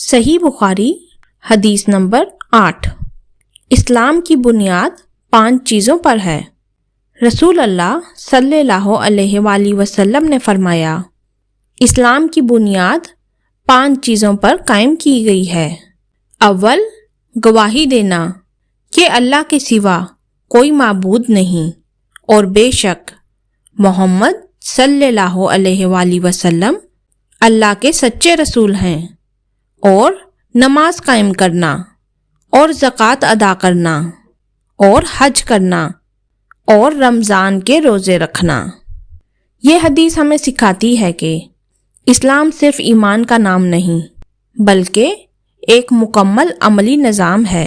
صحیح بخاری حدیث نمبر 8۔ اسلام کی بنیاد 5 چیزوں پر ہے۔ رسول اللہ صلی اللہ علیہ وآلہ وسلم نے فرمایا، اسلام کی بنیاد 5 چیزوں پر قائم کی گئی ہے۔ اول، گواہی دینا کہ اللہ کے سوا کوئی معبود نہیں اور بے شک محمد صلی اللہ علیہ وآلہ وسلم اللہ کے سچے رسول ہیں، اور نماز قائم کرنا اور زکوٰۃ ادا کرنا اور حج کرنا اور رمضان کے روزے رکھنا۔ یہ حدیث ہمیں سکھاتی ہے کہ اسلام صرف ایمان کا نام نہیں بلکہ ایک مکمل عملی نظام ہے۔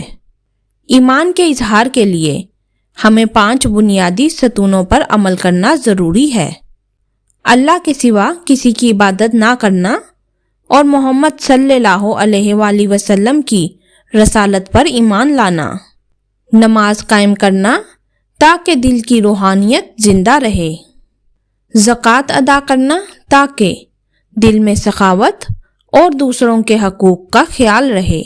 ایمان کے اظہار کے لیے ہمیں 5 بنیادی ستونوں پر عمل کرنا ضروری ہے۔ اللہ کے سوا کسی کی عبادت نہ کرنا اور محمد صلی اللہ علیہ وآلہ وسلم کی رسالت پر ایمان لانا۔ نماز قائم کرنا تاکہ دل کی روحانیت زندہ رہے۔ زکوٰۃ ادا کرنا تاکہ دل میں سخاوت اور دوسروں کے حقوق کا خیال رہے۔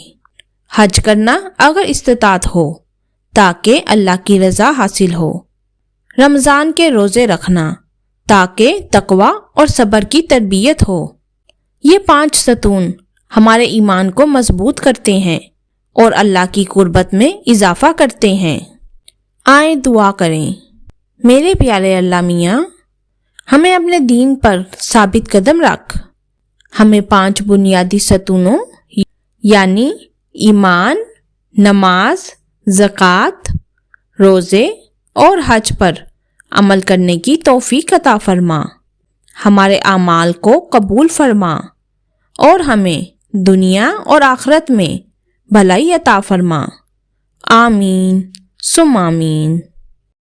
حج کرنا اگر استطاعت ہو تاکہ اللہ کی رضا حاصل ہو۔ رمضان کے روزے رکھنا تاکہ تقویٰ اور صبر کی تربیت ہو۔ یہ 5 ستون ہمارے ایمان کو مضبوط کرتے ہیں اور اللہ کی قربت میں اضافہ کرتے ہیں۔ آئیں دعا کریں۔ میرے پیارے اللہ میاں، ہمیں اپنے دین پر ثابت قدم رکھ۔ ہمیں 5 بنیادی ستونوں یعنی ایمان، نماز، زکوٰۃ، روزے اور حج پر عمل کرنے کی توفیق عطا فرما۔ ہمارے اعمال کو قبول فرما اور ہمیں دنیا اور آخرت میں بھلائی عطا فرما۔ آمین ثم آمین۔